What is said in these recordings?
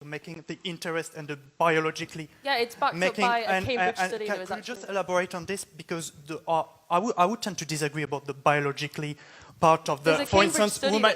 making the interest and the biologically Yeah, it's backed making, up by a Cambridge study. Can you just elaborate on this? Because I would tend to disagree about the biologically part of the, for instance, woman,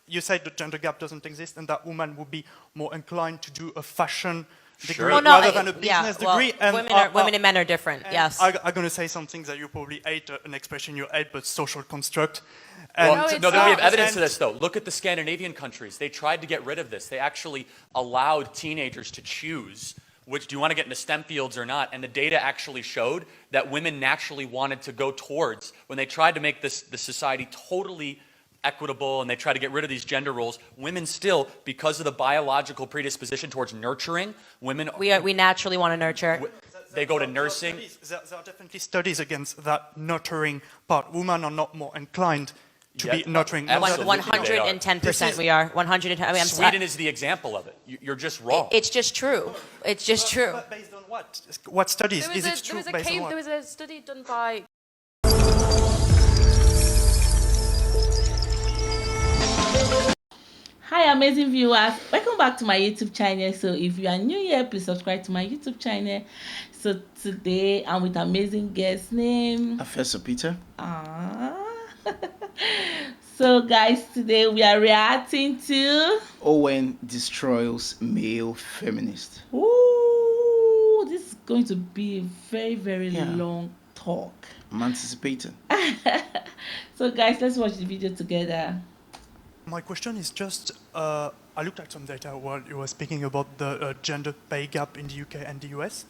you say the gender gap doesn't exist and that women would be more inclined to do a fashion degree rather than a business degree. And women and men are different, yes. I'm going to say something that you probably hate, an expression you hate, but social construct. Well, we have evidence of this, though. Look at the Scandinavian countries. They tried to get rid of this. They actually allowed teenagers to choose which, do you want to get into STEM fields or not? And the data actually showed that women naturally wanted to go towards, when they tried to make the society totally equitable and they try to get rid of these gender roles, women still, because of the biological predisposition towards nurturing, women... We naturally want to nurture. They go to nursing. There are definitely studies against that nurturing part. Women are not more inclined to be nurturing. 110% we are. 110. Sweden is the example of it. You're just wrong. It's just true. It's just true. But based on what? What studies? Is it true based on what? There was a study done by... Hi amazing viewers, welcome back to my YouTube channel. So if you are new here, please subscribe to my YouTube channel. So today I'm with amazing guest name Professor Peter. So guys, today we are reacting to Owens destroys male feminist. Ooh, this is going to be a very long talk. I'm anticipating. So guys, let's watch the video together. My question is just, I looked at some data while you were speaking about the gender pay gap in the UK and the US.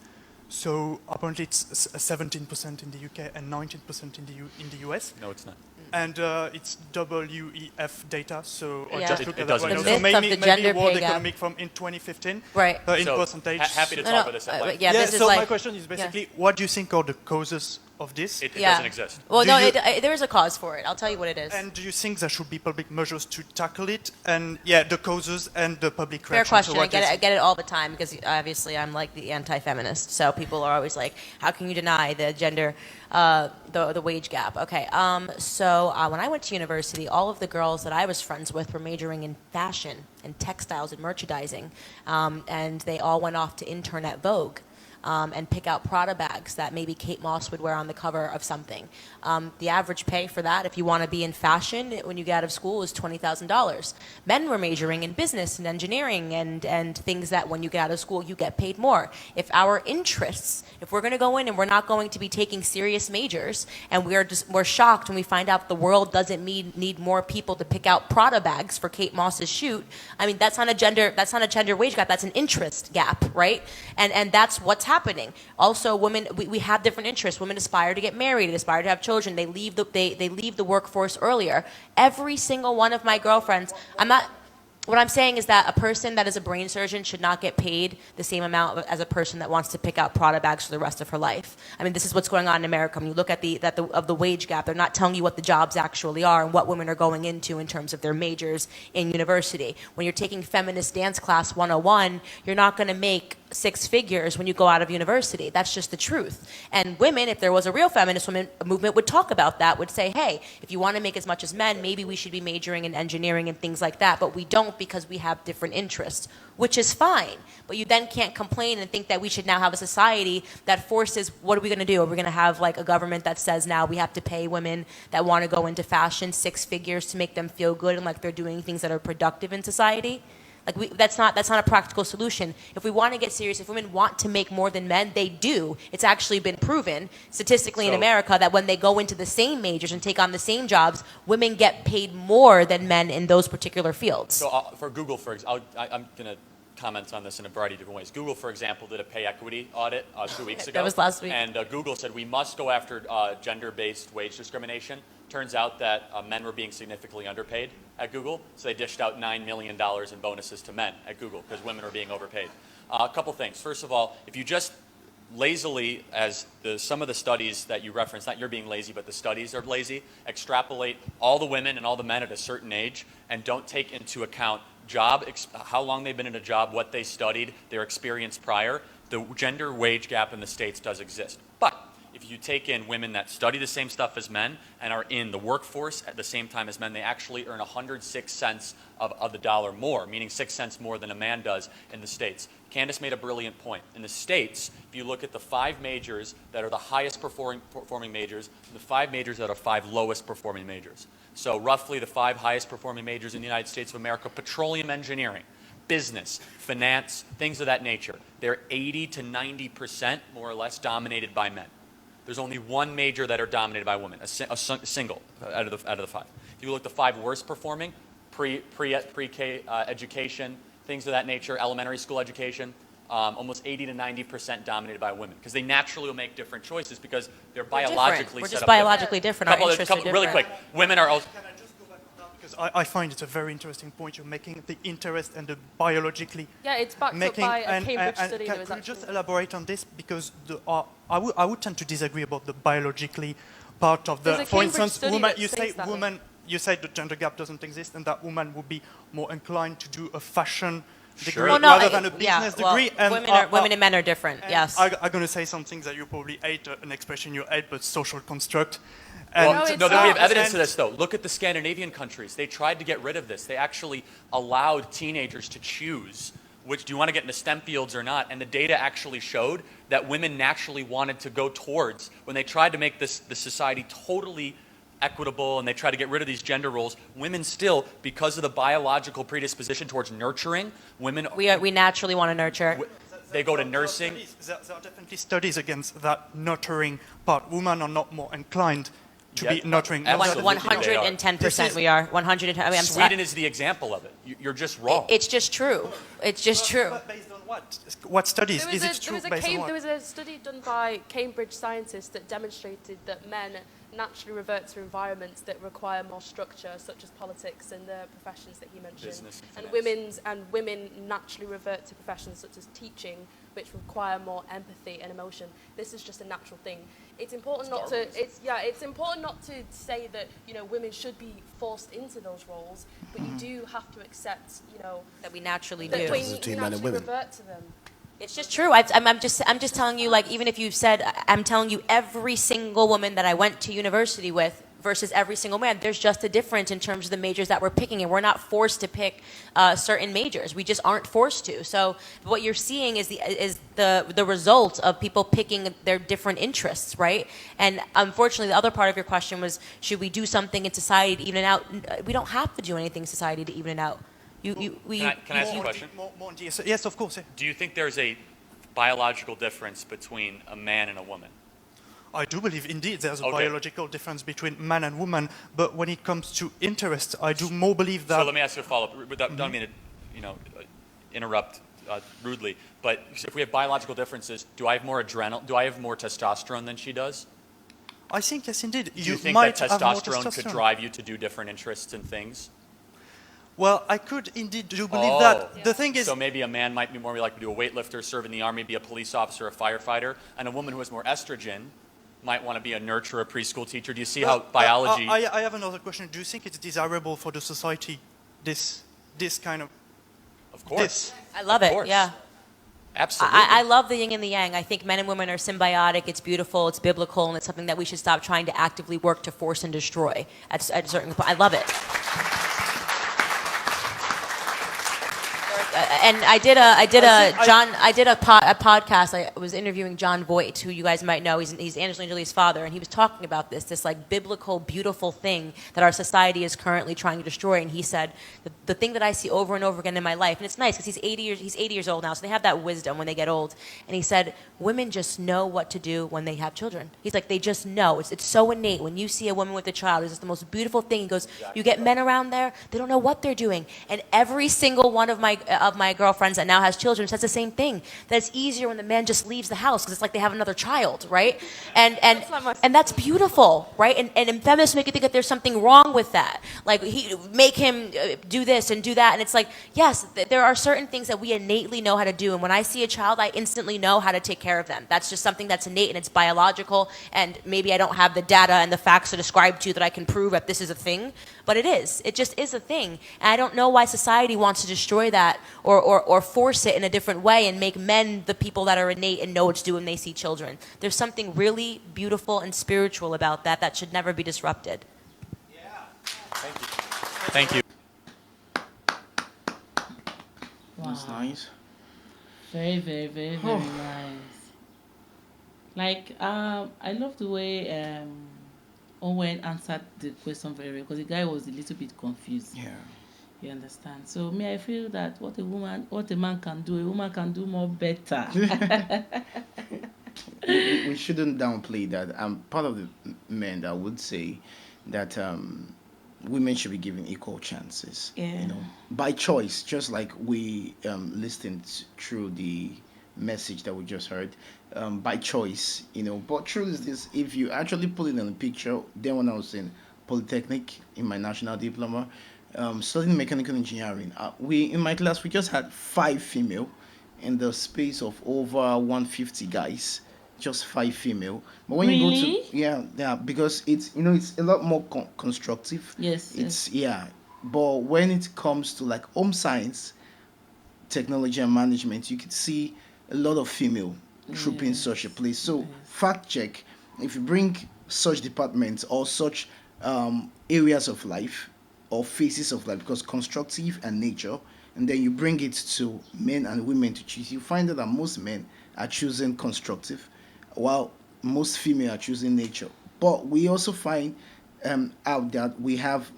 So apparently it's 17% in the UK and 19% in the US. No, it's not. And it's WEF data, so I Yeah. just looked at that right now. The So myth of the gender World pay gap. Economic from in 2015, Right. in So, percentage. Happy to talk about this at length. Yeah, this so is my question is basically, what do you think are the causes of this? It doesn't exist. Well, there is a cause for it. I'll tell you what it is. And do you think there should be public measures to tackle it? And the causes and the public Fair reaction. question. So I get it all the time because obviously I'm like the anti-feminist. So people are always like, how can you deny the gender, the wage gap? Okay. So when I went to university, all of the girls that I was friends with were majoring in fashion and textiles and merchandising, and they all went off to intern at Vogue. And pick out Prada bags that maybe Kate Moss would wear on the cover of something. The average pay for that, if you want to be in fashion when you get out of school, is $20,000. Men were majoring in business and engineering and things that when you get out of school, you get paid more. If our interests, if we're going to go in and we're not going to be taking serious majors, and we're shocked when we find out the world doesn't need more people to pick out Prada bags for Kate Moss's shoot. I mean, that's not a gender wage gap. That's an interest gap, right? And that's what's happening. Also, women, we have different interests. Women aspire to get married, they aspire to have children. They leave the workforce earlier. Every single one of my girlfriends, what I'm saying is that a person that is a brain surgeon should not get paid the same amount as a person that wants to pick out Prada bags for the rest of her life. I mean, this is what's going on in America. When you look at the wage gap, they're not telling you what the jobs actually are and what women are going into in terms of their majors in university. When you're taking feminist dance class 101, you're not going to make 6 figures when you go out of university. That's just the truth. And women, if there was a real feminist movement, would talk about that, would say, hey, if you want to make as much as men, maybe we should be majoring in engineering and things like that, but we don't because we have different interests, which is fine. But you then can't complain and think that we should now have a society that forces, what are we going to do? Are we going to have like a government that says now we have to pay women that want to go into fashion 6 figures to make them feel good and like they're doing things that are productive in society? Like that's not a practical solution. If we want to get serious, if women want to make more than men, they do. It's actually been proven statistically in America that when they go into the same majors and take on the same jobs, women get paid more than men in those particular fields. So for Google, for example, I'm going to comment on this in a variety of different ways. Google, for example, did a pay equity audit 2 weeks ago. That was last week. And Google said we must go after gender-based wage discrimination. Turns out that men were being significantly underpaid at Google, so they dished out $9 million in bonuses to men at Google because women are being overpaid. A couple things. First of all, if you just lazily, as some of the studies that you referenced, not you're being lazy, but the studies are lazy, extrapolate all the women and all the men at a certain age and don't take into account how long they've been in a job, what they studied, their experience prior, the gender wage gap in the States does exist. But if you take in women that study the same stuff as men and are in the workforce at the same time as men, they actually earn 106 cents of the dollar more, meaning 6 cents more than a man does in the States. Candace made a brilliant point. In the States, if you look at the 5 majors that are the highest performing majors, and the 5 majors that are 5 lowest performing majors. So roughly the 5 highest performing majors in the United States of America: petroleum engineering, business, finance, things of that nature. They're 80 to 90% more or less dominated by men. There's only one major that are dominated by women, a single out of the 5. If you look at the 5 worst performing, pre-K education, things of that nature, elementary school education, almost 80 to 90% dominated by women, because they naturally will make different choices because they're biologically We're set just up biologically different. Our Couple interests are different. really quick. Women are also. Can I just go back on that? Because I find it's a very interesting point you're making, the interest and the biologically Yeah, it's backed up making. by a Cambridge study. Can you just elaborate on this? Because I would tend to disagree about the biologically part of the. There's a For Cambridge instance, study woman. that You say states that. woman. You say the gender gap doesn't exist, and that woman would be more inclined to do a fashion degree Well, no, rather than a yeah, business well, degree. And women and men are different. and Yes. I'm going to say something that you probably hate, an expression you hate, but social construct. And No, it's No, we have not. evidence to this, though. Look at the Scandinavian countries. They tried to get rid of this. They actually allowed teenagers to choose which, do you want to get into STEM fields or not? And the data actually showed that women naturally wanted to go towards, when they tried to make the society totally equitable and they tried to get rid of these gender roles, women still, because of the biological predisposition towards nurturing, women... We naturally want to nurture. They go to nursing. There are definitely studies against that nurturing part. Women are not more inclined to be nurturing. Absolutely. 110% we are. 110. I mean, Sweden is the example of it. You're just wrong. It's just true. It's just true. But based on what? What studies? Is it true based on what? There was a study done by Cambridge scientists that demonstrated that men naturally revert to environments that require more structure, such as politics and the professions that he mentioned. Business and women naturally revert to professions such as teaching, which require more empathy and emotion. This is just a natural thing. It's important it's important not to say that, you know, women should be forced into those roles, but you do have to accept, you know, That we naturally that do. we between men and naturally women. revert to them. It's just true. I'm just telling you, like, even if you've said, I'm telling you, every single woman that I went to university with versus every single man, there's just a difference in terms of the majors that we're picking, and we're not forced to pick certain majors. We just aren't forced to. So what you're seeing is the result of people picking their different interests, right? And unfortunately, the other part of your question was, should we do something in society to even it out? We don't have to do anything in society to even it out. Can I ask you a question? Yes, of course. Yeah. Do you think there's a biological difference between a man and a woman? I do believe indeed there's a Okay. biological difference between man and woman, but when it comes to interest, I do more believe that. So let me ask you a follow-up. Don't mean to, interrupt rudely, but if we have biological differences, do I have more adrenal? Do I have more testosterone than she does? I think yes, indeed. Do you think might that have more testosterone could drive you to do different interests and things? Well, I could indeed do believe that. The thing is, So maybe a man might be more likely to be a weightlifter, serve in the army, be a police officer, a firefighter, and a woman who has more estrogen might want to be a nurturer, a preschool teacher. Do you see how biology... I have another question. Do you think it's desirable for the society, this kind of... Of course. This? I love Of it. course. Yeah. Absolutely. I love the yin and the yang. I think men and women are symbiotic. It's beautiful. It's biblical, and it's something that we should stop trying to actively work to force and destroy. At a certain point, I love it. And I did a podcast. I was interviewing John Voight, who you guys might know. He's Angelina Jolie's father, and he was talking about this like biblical, beautiful thing that our society is currently trying to destroy. And he said the thing that I see over and over again in my life, and it's nice because he's 80 years old now, so they have that wisdom when they get old. And he said women just know what to do when they have children. He's like, they just know. It's so innate. When you see a woman with a child, it's just the most beautiful thing. He goes, you get men around there, they don't know what they're doing. And every single one of my girlfriends that now has children says the same thing, that it's easier when the man just leaves the house because it's like they have another child, right? And that's beautiful, right? And feminists make you think that there's something wrong with that. Like, make him do this and do that. And it's like, yes, there are certain things that we innately know how to do. And when I see a child, I instantly know how to take care of them. That's just something that's innate and it's biological. And maybe I don't have the data and the facts to describe to you that I can prove that this is a thing, but it is. It just is a thing. And I don't know why society wants to destroy that or or force it in a different way and make men the people that are innate and know what to do when they see children. There's something really beautiful and spiritual about that should never be disrupted. Thank you. Thank you. Wow. That's nice. Very, very, very, very nice. Like, I love the way Owen answered the question very well, because the guy was a little bit confused. Yeah. You understand? So I feel that what a man can do, a woman can do more better. We shouldn't downplay that. I'm part of the men that would say that women should be given equal chances. Yeah. You know, by choice, just like we listened through the message that we just heard, by choice. You know, but truth is this: if you actually put it in a picture, then when I was in Polytechnic in my national diploma, studying mechanical engineering, we in my class we just had 5 female in the space of over 150 guys, just 5 female. But when you go Really? to yeah, because it's, you know, it's a lot more constructive. Yes. It's yeah. But when it comes to like home science, technology and management, you could see a lot of female trooping such a place. So fact check, if you bring such departments or such areas of life or phases of life, because constructive and nature, and then you bring it to men and women to choose, you find that most men are choosing constructive, while most female are choosing nature. But we also find out that we have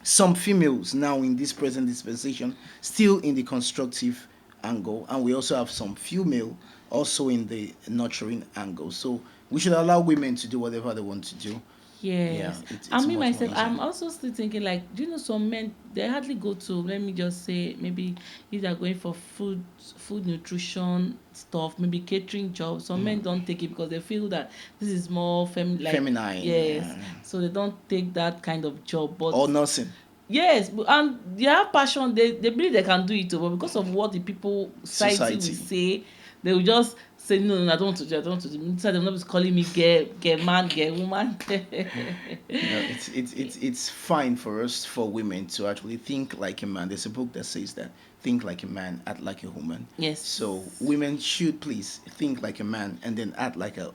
some females now in this present dispensation still in the constructive angle, and we also have some female also in the nurturing angle. So we should allow women to do whatever they want to do. Yes. Yeah, it's I mean, much more myself, easier. I'm also still thinking, like, do you know some men, they hardly go to, let me just say, maybe if they're going for food nutrition stuff, maybe catering jobs, some men don't take it because they feel that this is more Feminine, Yes. yeah. So they don't take that kind of job. But Or nursing. yes, and they have passion, they believe they can do it, but because of what the people society will Society. say, they will just say, no, I don't want to do, I don't want to do. Inside, they'll not be calling me girl man, girl woman. No, it's fine for us, for women, to actually think like a man. There's a book that says that: think like a man, act like a woman. Yes. So women should please think like a man and then act like a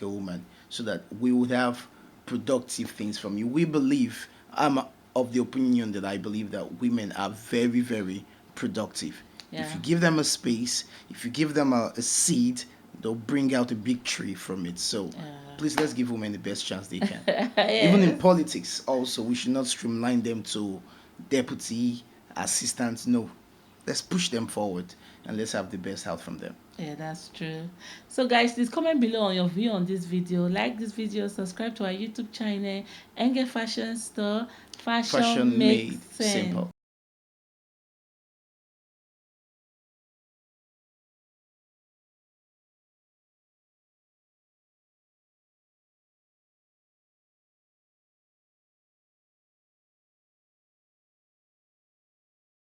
woman, so that we would have productive things from you. We believe, I'm of the opinion that I believe that women are very, very productive. Yeah. If you give them a space, if you give them a seed, they'll bring out a big tree from it. So please, let's give women the best chance they can. Even in politics also, we should not streamline them to deputy, assistants. No, let's push them forward and let's have the best out from them. Yeah, that's true. So guys, please comment below on your view on this video. Like this video, subscribe to our YouTube channel, Ngal Fashion Store. Fashion Fashion makes made sense. simple.